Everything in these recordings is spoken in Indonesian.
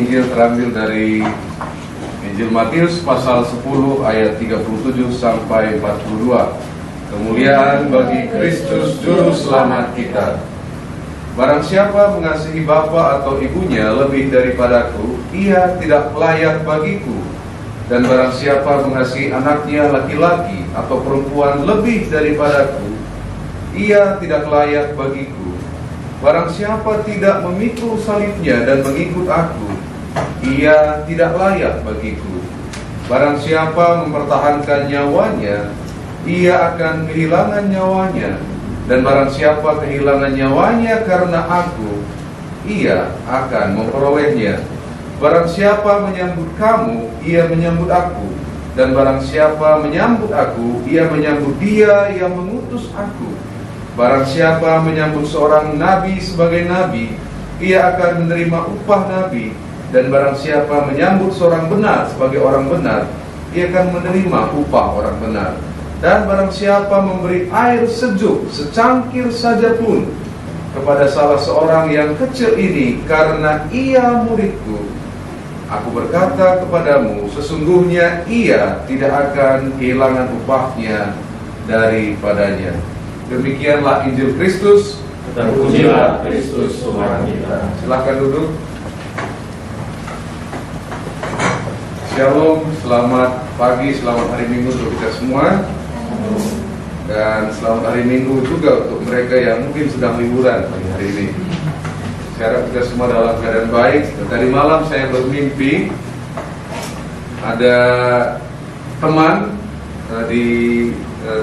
Injil terambil dari Injil Matius pasal 10 ayat 37 sampai 42. Kemuliaan bagi Kristus Juru Selamat kita. Barang siapa mengasihi bapa atau ibunya lebih daripadaku, ia tidak layak bagiku. Dan barang siapa mengasihi anaknya laki-laki atau perempuan lebih daripadaku, ia tidak layak bagiku. Barang siapa tidak memikul salibnya dan mengikut aku, ia tidak layak bagiku. Barang siapa mempertahankan nyawanya, ia akan kehilangan nyawanya. Dan barang siapa kehilangan nyawanya karena aku, ia akan memperolehnya. Barang siapa menyambut kamu, ia menyambut aku. Dan barang siapa menyambut aku, ia menyambut dia yang mengutus aku. Barang siapa menyambut seorang nabi sebagai nabi, ia akan menerima upah nabi. Dan barang siapa menyambut seorang benar sebagai orang benar, ia akan menerima upah orang benar. Dan barang siapa memberi air sejuk secangkir saja pun kepada salah seorang yang kecil ini karena ia muridku, aku berkata kepadamu, sesungguhnya ia tidak akan kehilangan upahnya daripadanya. Demikianlah Injil Kristus. Terpujilah Kristus Tuhan kita. Silakan duduk. Shalom, selamat pagi, selamat hari Minggu untuk kita semua. Dan selamat hari Minggu juga untuk mereka yang mungkin sedang liburan pagi hari ini. Saya harap kita semua dalam keadaan baik. Dan tadi malam saya bermimpi ada teman di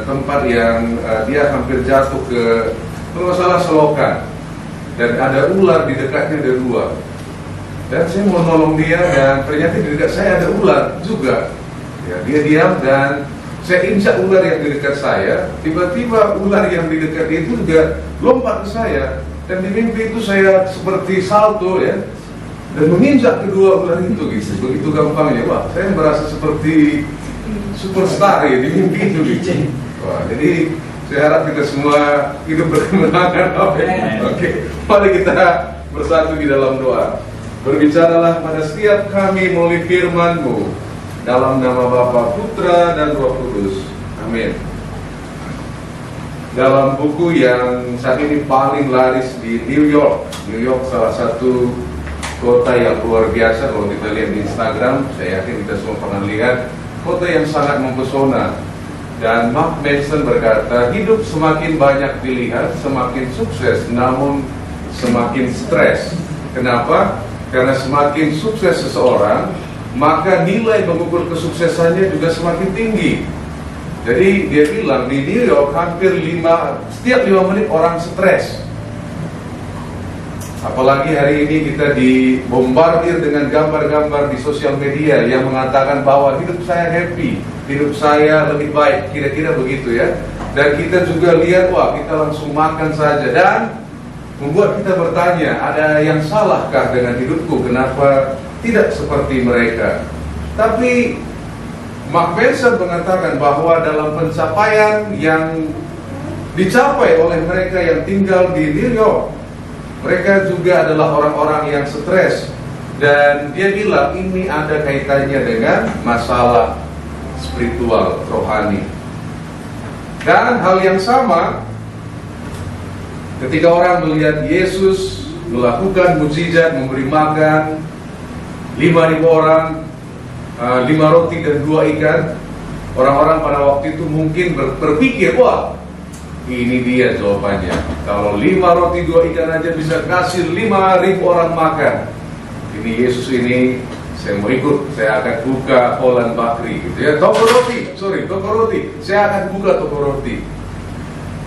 tempat yang dia hampir jatuh ke masalah selokan, dan ada ular di dekatnya, ada dua. Dan saya mau nolong dia, dan ternyata di dekat saya ada ular juga. Ya, dia diam dan saya injak ular yang di dekat saya. Tiba-tiba ular yang di dekat itu juga lompat ke saya, dan di mimpi itu saya seperti salto ya, dan menginjak kedua ular itu gitu. Begitu gampangnya. Wah, saya merasa seperti superstar ya di mimpi itu gitu. Wah, jadi saya harap kita semua hidup berkemenangan. Oke. Mari kita bersatu di dalam doa. Berbicaralah pada setiap kami melalui firman-Mu, dalam nama Bapa, Putra, dan Roh Kudus. Amin. Dalam buku yang saat ini paling laris di New York salah satu kota yang luar biasa. Kalau kita lihat di Instagram, saya yakin kita semua pernah lihat, kota yang sangat mempesona. Dan Mark Manson berkata, hidup semakin banyak pilihan, semakin sukses, namun semakin stres. Kenapa? Karena semakin sukses seseorang, maka nilai mengukur kesuksesannya juga semakin tinggi. Jadi dia bilang di New York hampir setiap 5 menit orang stres. Apalagi hari ini kita dibombardir dengan gambar-gambar di sosial media yang mengatakan bahwa hidup saya happy, hidup saya lebih baik, kira-kira begitu ya. Dan kita juga lihat, wah kita langsung makan saja, dan membuat kita bertanya, ada yang salahkah dengan hidupku? Kenapa tidak seperti mereka? Tapi Mark Manson mengatakan bahwa dalam pencapaian yang dicapai oleh mereka yang tinggal di New York, mereka juga adalah orang-orang yang stres. Dan dia bilang ini ada kaitannya dengan masalah spiritual, rohani. Dan hal yang sama ketika orang melihat Yesus melakukan mukjizat, memberi makan 5.000 orang, 5 roti dan 2 ikan. Orang-orang pada waktu itu mungkin berpikir, wah ini dia jawabannya. Kalau 5 roti 2 ikan aja bisa kasih 5.000 orang makan, ini Yesus ini saya mau ikut, saya akan buka Holland Bakery gitu ya. Toko roti, saya akan buka toko roti.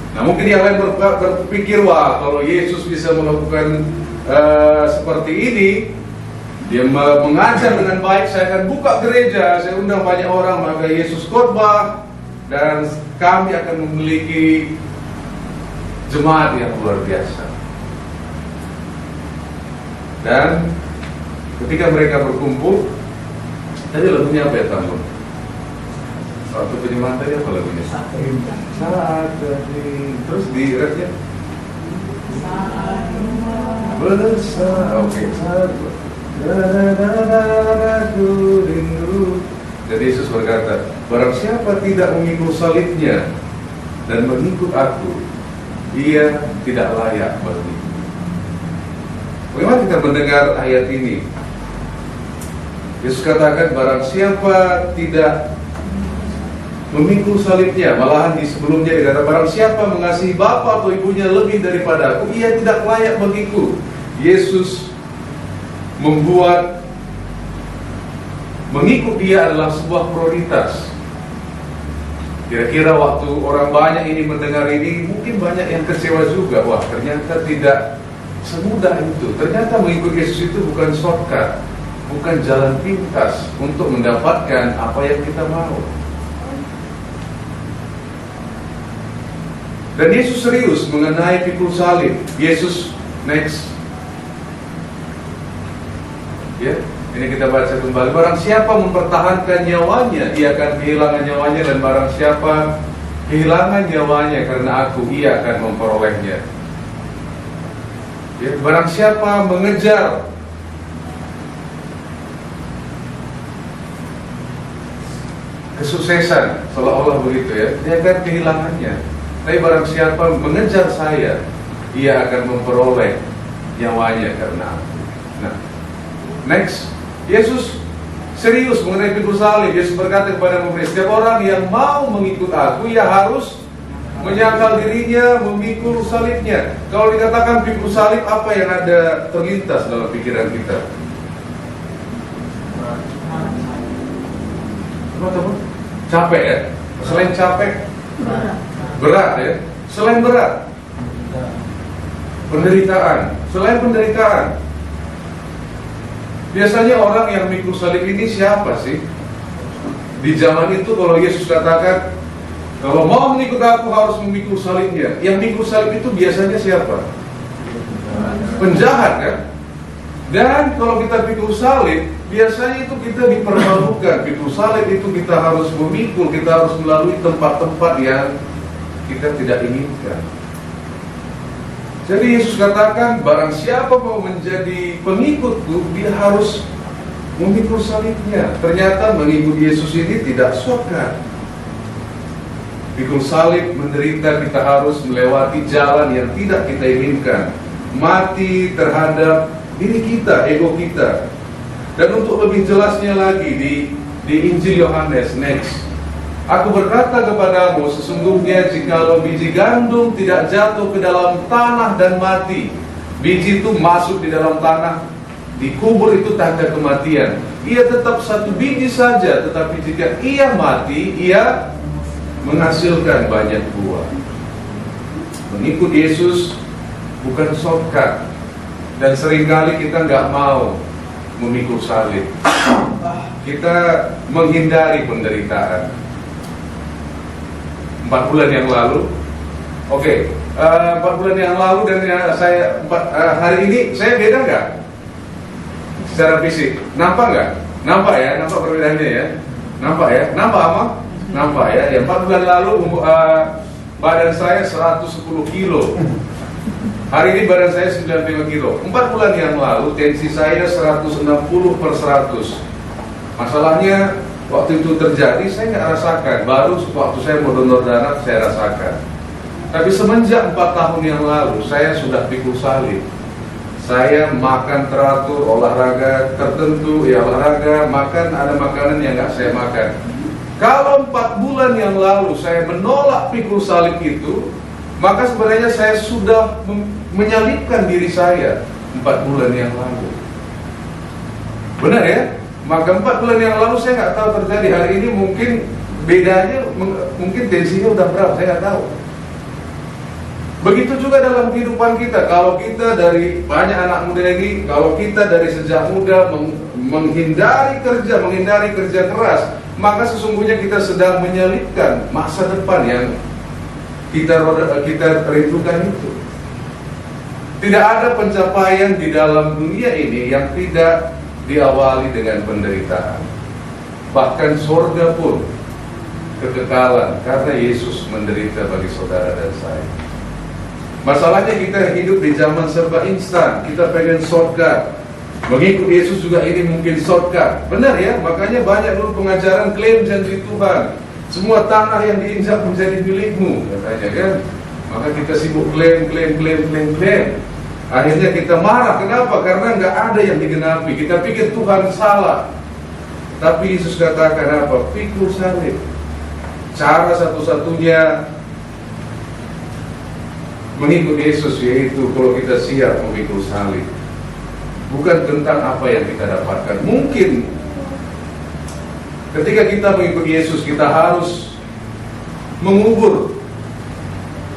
Nah mungkin yang lain berpikir, wah kalau Yesus bisa melakukan seperti ini, dia mengajar dengan baik, saya akan buka gereja, saya undang banyak orang, maka Yesus khotbah, dan kami akan memiliki jemaat yang luar biasa. Dan ketika mereka berkumpul, tadi lagunya apa ya Tambun? Waktu penyemangat tadi apa lagunya? Saat tadi. Terus di refnya? Saat bersama. Oke, saat Aku rindu. Dan Yesus berkata, barang siapa tidak memikul salibnya dan mengikut aku, ia tidak layak bagiku. Bagaimana kita mendengar ayat ini? Yesus katakan, barang siapa tidak memikul salibnya, malahan di sebelumnya dikatakan, barang siapa mengasihi bapa atau ibunya lebih daripada aku, ia tidak layak bagiku. Yesus membuat mengikut dia adalah sebuah prioritas. Kira-kira waktu orang banyak ini mendengar ini, mungkin banyak yang kecewa juga. Wah, ternyata tidak semudah itu. Ternyata mengikut Yesus itu bukan shortcut, bukan jalan pintas untuk mendapatkan apa yang kita mau. Dan Yesus serius mengenai pikul salib. Yesus next. Ya, ini kita baca kembali. Barang siapa mempertahankan nyawanya, ia akan kehilangan nyawanya. Dan barang siapa kehilangan nyawanya karena aku, ia akan memperolehnya. Ya, barang siapa mengejar kesuksesan, seolah-olah begitu ya, dia akan kehilangannya. Tapi barang siapa mengejar saya, ia akan memperoleh nyawanya karena aku. Nah, next, Yesus serius mengenai pikul salib. Yesus berkata kepada murid, setiap orang yang mau mengikut aku, ia harus menyangkal dirinya, memikul salibnya. Kalau dikatakan pikul salib, apa yang ada terlintas dalam pikiran kita? Apa? Capek ya? Selain capek, berat ya? Selain berat, penderitaan. Selain penderitaan, biasanya orang yang mikul salib ini siapa sih? Di zaman itu kalau Yesus katakan, kalau mau mengikut aku harus memikul salibnya. Yang mikul salib itu biasanya siapa? Penjahat kan? Dan kalau kita pikul salib, biasanya itu kita dipermalukan. Pikul salib itu kita harus memikul, kita harus melalui tempat-tempat yang kita tidak inginkan. Jadi Yesus katakan, barang siapa mau menjadi pengikutku, dia harus memikul salibnya. Ternyata mengikut Yesus ini tidak shortcut. Pikul salib menderita, kita harus melewati jalan yang tidak kita inginkan. Mati terhadap diri kita, ego kita. Dan untuk lebih jelasnya lagi di Injil Yohanes, next. Aku berkata kepadamu, sesungguhnya jikalau biji gandum tidak jatuh ke dalam tanah dan mati, biji itu masuk di dalam tanah, dikubur, itu tanda kematian. Ia tetap satu biji saja, tetapi jika ia mati, ia menghasilkan banyak buah. Mengikut Yesus bukan shortcut. Dan seringkali kita nggak mau memikul salib. Kita menghindari penderitaan. 4 bulan yang lalu, 4 bulan yang lalu dan hari ini saya beda nggak? Secara fisik, nampak nggak? Nampak ya, nampak perbedaannya ya? Nampak ya? Nampak apa? Nampak ya? Ya 4 bulan lalu badan saya 110 kilo. Hari ini badan saya 95 kilo. 4 bulan yang lalu tensi saya 160/100. Masalahnya waktu itu terjadi saya nggak rasakan. Baru waktu saya mau donor darah saya rasakan. Tapi semenjak 4 tahun yang lalu saya sudah pikul salib. Saya makan teratur, olahraga tertentu, ya olahraga, makan ada makanan yang nggak saya makan. Kalau 4 bulan yang lalu saya menolak pikul salib itu, maka sebenarnya saya sudah menyalibkan diri saya 4 bulan yang lalu. Benar ya? Maka 4 bulan yang lalu saya nggak tahu terjadi. Hari ini mungkin bedanya, mungkin tensinya udah berapa, saya nggak tahu. Begitu juga dalam kehidupan kita. Kalau kita dari banyak anak muda ini, kalau kita dari sejak muda menghindari kerja keras, maka sesungguhnya kita sedang menyalipkan masa depan yang kita rindukan itu. Tidak ada pencapaian di dalam dunia ini yang tidak diawali dengan penderitaan. Bahkan surga pun kekekalan karena Yesus menderita bagi saudara dan saya. Masalahnya kita hidup di zaman serba instan. Kita pengen shortcut. Mengikut Yesus juga ini mungkin shortcut. Benar ya, makanya banyak dulu pengajaran klaim janji Tuhan. Semua tanah yang diinjak menjadi milikmu, katanya kan. Maka kita sibuk klaim. Akhirnya kita marah, kenapa? Karena nggak ada yang digenapi. Kita pikir Tuhan salah. Tapi Yesus katakan apa? Pikul salib. Cara satu-satunya mengikut Yesus yaitu kalau kita siap memikul salib. Bukan tentang apa yang kita dapatkan. Mungkin ketika kita mengikut Yesus, kita harus mengubur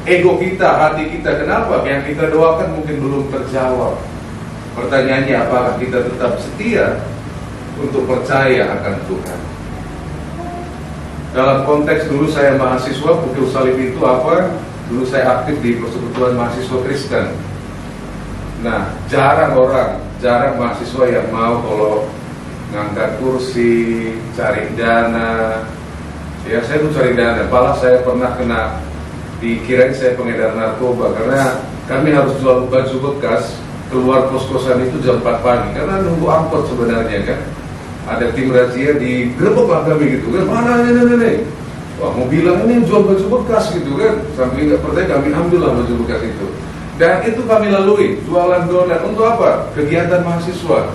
ego kita, hati kita. Kenapa? Yang kita doakan mungkin belum terjawab. Pertanyaannya, apakah kita tetap setia untuk percaya akan Tuhan? Dalam konteks dulu saya mahasiswa, pikul salib itu apa? Dulu saya aktif di Persekutuan Mahasiswa Kristen. Nah, jarang mahasiswa yang mau kalau ngangkat kursi, cari dana. Ya, saya tuh cari dana. Malah saya pernah kena dikirain saya pengedar narkoba karena kami harus jual baju bekas keluar kos-kosan itu jam 4 pagi karena nunggu angkot sebenarnya kan. Ada tim razia di gerbek lah kami gitu kan. Mana ini? Wah, mau bilang ini jual baju bekas gitu kan. Sampai nggak percaya kami ambillah baju bekas itu. Dan itu kami lalui, jualan donat. Untuk apa? Kegiatan mahasiswa.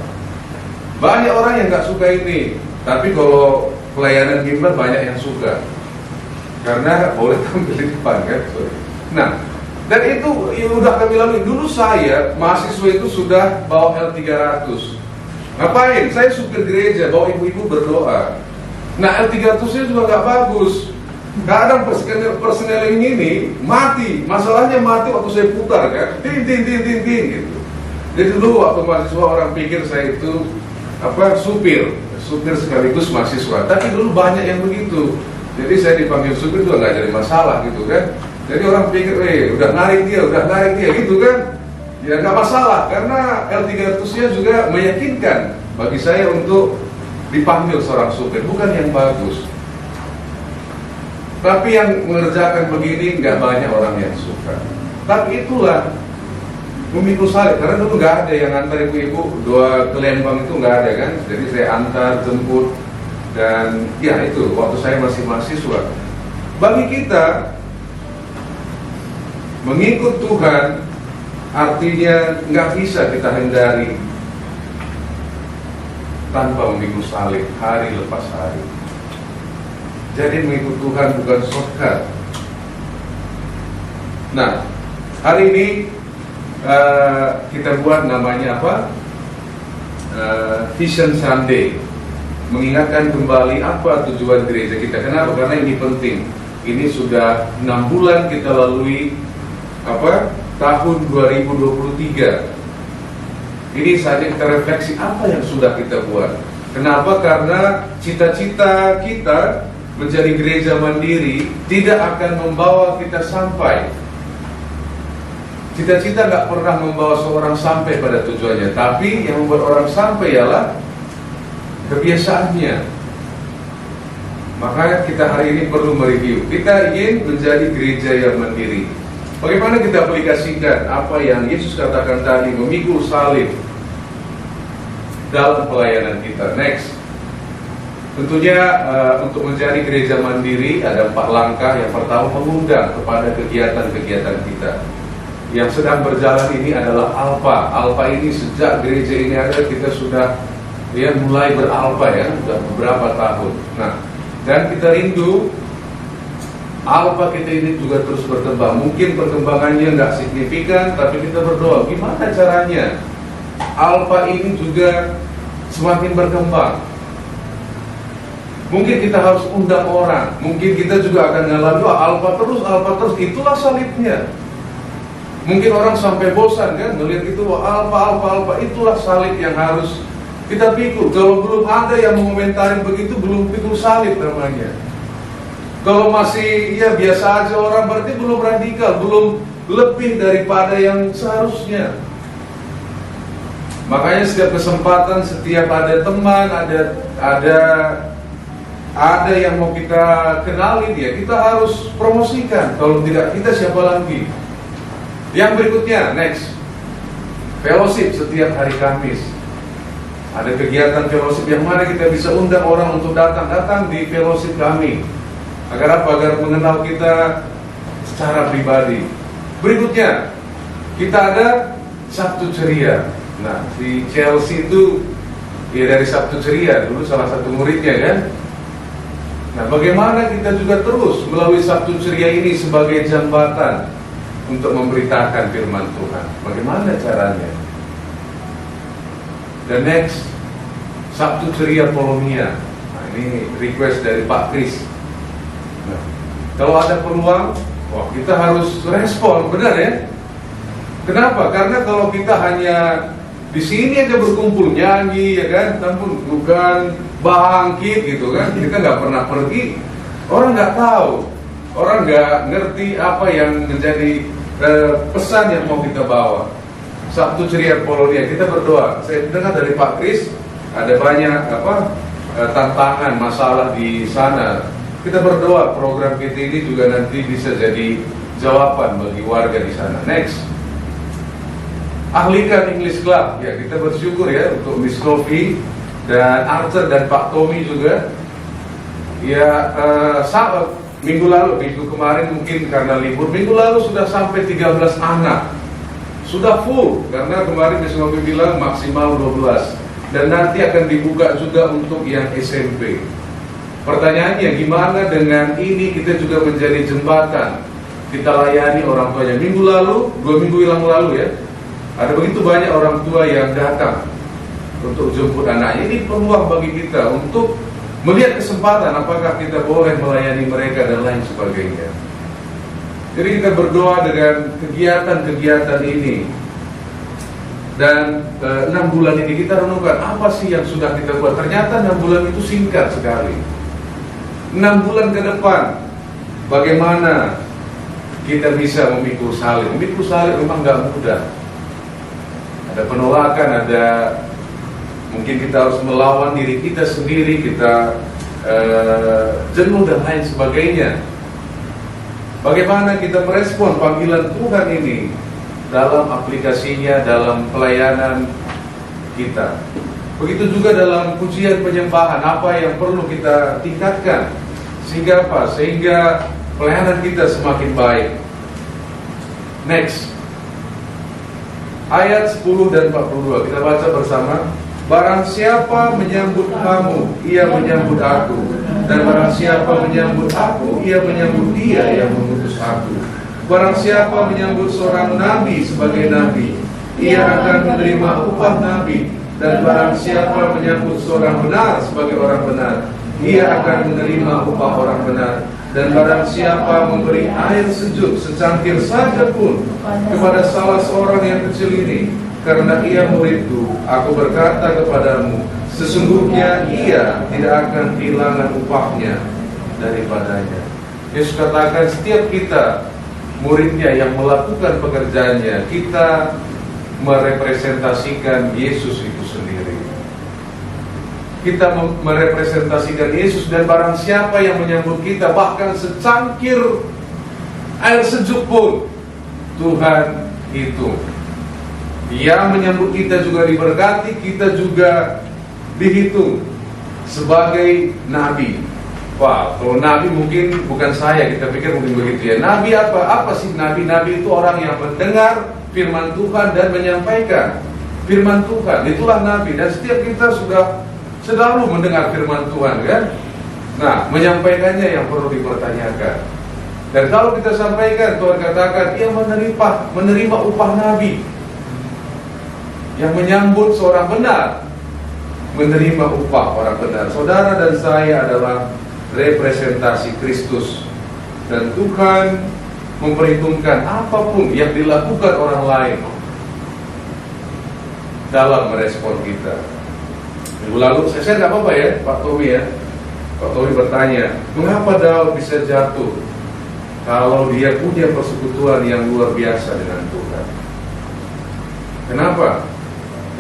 Banyak orang yang nggak suka ini, tapi kalau pelayanan gimbar banyak yang suka. Karena boleh tampil di depan kan. Nah, dan itu ya udah kami lalui. Dulu saya, mahasiswa itu sudah bawa L300. Ngapain? Saya supir gereja, bawa ibu-ibu berdoa. Nah, L300-nya juga nggak bagus. Kadang persneling ini mati. Masalahnya mati waktu saya putar kan. Tin gitu. Jadi dulu waktu mahasiswa orang pikir saya itu supir sekaligus mahasiswa. Tapi dulu banyak yang begitu. Jadi saya dipanggil supir juga nggak jadi masalah gitu kan. Jadi orang pikir, udah narik dia gitu kan. Ya nggak masalah karena L300-nya juga meyakinkan bagi saya untuk dipanggil seorang supir, bukan yang bagus. Tapi yang mengerjakan begini nggak banyak orang yang suka. Tapi itulah memikul salib. Karena dulu nggak ada yang antar ibu-ibu doa ke Lembang itu nggak ada kan. Jadi saya antar, jemput, dan ya itu waktu saya masih mahasiswa. Bagi kita mengikut Tuhan artinya nggak bisa kita hindari tanpa memikul salib hari lepas hari. Jadi mengikut Tuhan bukan shortcut. Nah, hari ini kita buat namanya apa? Vision Sunday. Mengingatkan kembali apa tujuan gereja kita. Kenapa? Karena ini penting. Ini sudah 6 bulan kita lalui tahun 2023. Ini saatnya kita refleksi apa yang sudah kita buat. Kenapa? Karena cita-cita kita menjadi gereja mandiri tidak akan membawa kita sampai. Cita-cita nggak pernah membawa seorang sampai pada tujuannya, tapi yang membuat orang sampai ialah kebiasaannya. Makanya kita hari ini perlu mereview. Kita ingin menjadi gereja yang mandiri. Bagaimana kita aplikasikan apa yang Yesus katakan tadi, memikul salib dalam pelayanan kita. Next. Tentunya untuk menjadi gereja mandiri ada 4 langkah. Yang pertama, mengundang kepada kegiatan-kegiatan kita. Yang sedang berjalan ini adalah Alpha. Alpha ini sejak gereja ini ada kita sudah mulai beralpha ya, sudah beberapa tahun. Nah, dan kita rindu Alpha kita ini juga terus berkembang. Mungkin perkembangannya nggak signifikan, tapi kita berdoa gimana caranya Alpha ini juga semakin berkembang. Mungkin kita harus undang orang. Mungkin kita juga akan ngalamin Alpha terus, itulah salibnya. Mungkin orang sampai bosan kan melihat itu Alpha, itulah salib yang harus kita pikul. Kalau belum ada yang mengomentari begitu, belum pikul salib namanya. Kalau masih biasa aja orang, berarti belum radikal, belum lebih daripada yang seharusnya. Makanya setiap kesempatan, setiap ada teman, ada yang mau kita kenalin kita harus promosikan. Kalau tidak, kita siapa lagi? Yang berikutnya, next, fellowship setiap hari Kamis. Ada kegiatan fellowship yang mana kita bisa undang orang untuk datang di fellowship kami. Agar apa? Agar mengenal kita secara pribadi. Berikutnya, kita ada Sabtu Ceria. Nah, di Chelsea itu ya dari Sabtu Ceria, dulu salah satu muridnya kan. Nah, bagaimana kita juga terus melalui Sabtu Ceria ini sebagai jembatan untuk memberitakan firman Tuhan. Bagaimana caranya? The next Sabtu Ceria Polonia. Nah, ini request dari Pak Kris. Nah, kalau ada peluang, wah, kita harus respon, benar ya? Kenapa? Karena kalau kita hanya di sini aja berkumpul nyanyi, ya kan, namun bukan bangkit gitu kan, kita nggak pernah pergi, orang nggak tahu, orang nggak ngerti apa yang menjadi pesan yang mau kita bawa. Sabtu Ceria Polonia, kita berdoa. Saya dengar dari Pak Kris ada banyak tantangan, masalah di sana. Kita berdoa program kita ini juga nanti bisa jadi jawaban bagi warga di sana. Next, Ahlikan English Club. Ya, kita bersyukur ya untuk Miss Coffee dan Arthur dan Pak Tommy juga. Ya, minggu kemarin mungkin karena libur, minggu lalu sudah sampai 13 anak. Sudah full, karena kemarin Miss Coffee bilang maksimal 12. Dan nanti akan dibuka juga untuk yang SMP. Pertanyaannya, gimana dengan ini kita juga menjadi jembatan? Kita layani orang tuanya. Minggu lalu, 2 minggu yang lalu ya, ada begitu banyak orang tua yang datang untuk jemput anaknya. Ini peluang bagi kita untuk melihat kesempatan apakah kita boleh melayani mereka dan lain sebagainya. Jadi kita berdoa dengan kegiatan-kegiatan ini. Dan 6 bulan ini kita renungkan apa sih yang sudah kita buat. Ternyata 6 bulan itu singkat sekali. 6 bulan ke depan, bagaimana kita bisa memikul salib. Memikul salib memang gak mudah. Ada penolakan, ada mungkin kita harus melawan diri kita sendiri, kita jenuh dan lain sebagainya. Bagaimana kita merespon panggilan Tuhan ini dalam aplikasinya, dalam pelayanan kita. Begitu juga dalam pujian penyembahan, apa yang perlu kita tingkatkan. Sehingga apa? Sehingga pelayanan kita semakin baik. Next, ayat 10 dan 42, kita baca bersama. Barang siapa menyambut kamu, ia menyambut aku. Dan barang siapa menyambut aku, ia menyambut dia yang mengutus aku. Barang siapa menyambut seorang nabi sebagai nabi, ia akan menerima upah nabi. Dan barang siapa menyambut seorang benar sebagai orang benar, ia akan menerima upah orang benar. Dan barang siapa memberi air sejuk secangkir saja pun kepada salah seorang yang kecil ini, karena ia muridku, aku berkata kepadamu, sesungguhnya ia tidak akan kehilangan upahnya daripadanya. Yesus katakan setiap kita muridnya yang melakukan pekerjaannya, kita merepresentasikan Yesus itu sendiri. Kita merepresentasikan Yesus, dan barang siapa yang menyambut kita, bahkan secangkir air sejuk pun, Tuhan hitung. Dia menyambut kita juga diberkati, kita juga dihitung sebagai nabi. Wah, kalau nabi mungkin bukan saya, kita pikir mungkin begitu ya. Nabi apa? Apa sih nabi? Nabi itu orang yang mendengar firman Tuhan dan menyampaikan firman Tuhan. Itulah nabi. Dan setiap kita sudah selalu mendengar firman Tuhan kan? Nah, menyampaikannya yang perlu dipertanyakan. Dan kalau kita sampaikan, Tuhan katakan ia menerima upah nabi. Yang menyambut seorang benar menerima upah orang benar. Saudara dan saya adalah representasi Kristus, dan Tuhan memperhitungkan apapun yang dilakukan orang lain dalam merespon kita. Minggu lalu saya share nggak apa-apa ya, Pak Tommy ya. Pak Tommy bertanya, mengapa Daud bisa jatuh kalau dia punya persekutuan yang luar biasa dengan Tuhan? Kenapa?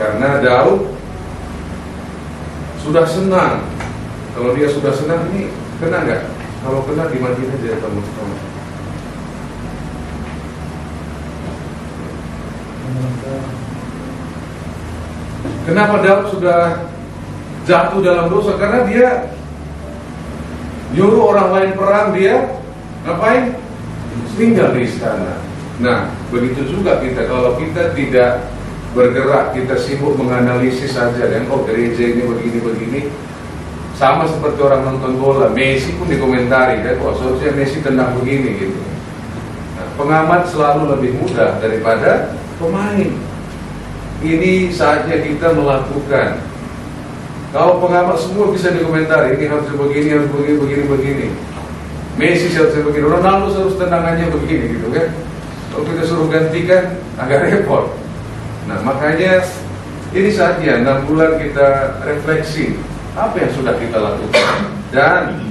Karena Daud sudah senang. Kalau dia sudah senang, ini kena nggak? Kalau kena dimatiin aja teman-teman. Kenapa Daud sudah jatuh dalam dosa? Karena dia nyuruh orang lain perang, dia ngapain? Tinggal di istana. Nah, begitu juga kita, kalau kita tidak bergerak, kita sibuk menganalisis saja, dan gereja ini begini-begini, sama seperti orang nonton bola, Messi pun dikomentari, kan, seharusnya Messi tendang begini gitu. Nah, pengamat selalu lebih mudah daripada pemain. Ini saja kita melakukan. Kalau pengamat semua bisa dikomentari, ini harus begini, harus begini. Messi harusnya begini, Ronaldo harus tendangannya begini gitu kan. Kalau kita suruh gantikan agak repot. Nah, makanya ini saja 6 bulan kita refleksi apa yang sudah kita lakukan dan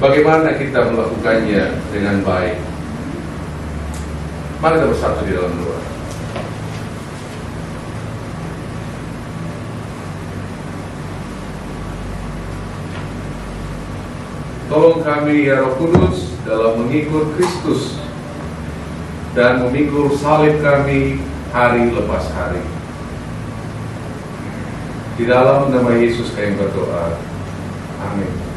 bagaimana kita melakukannya dengan baik. Mari kita bersatu di dalam doa. Tolong kami ya Roh Kudus dalam mengikut Kristus dan memikul salib kami hari lepas hari. Di dalam nama Yesus kami berdoa. Amin.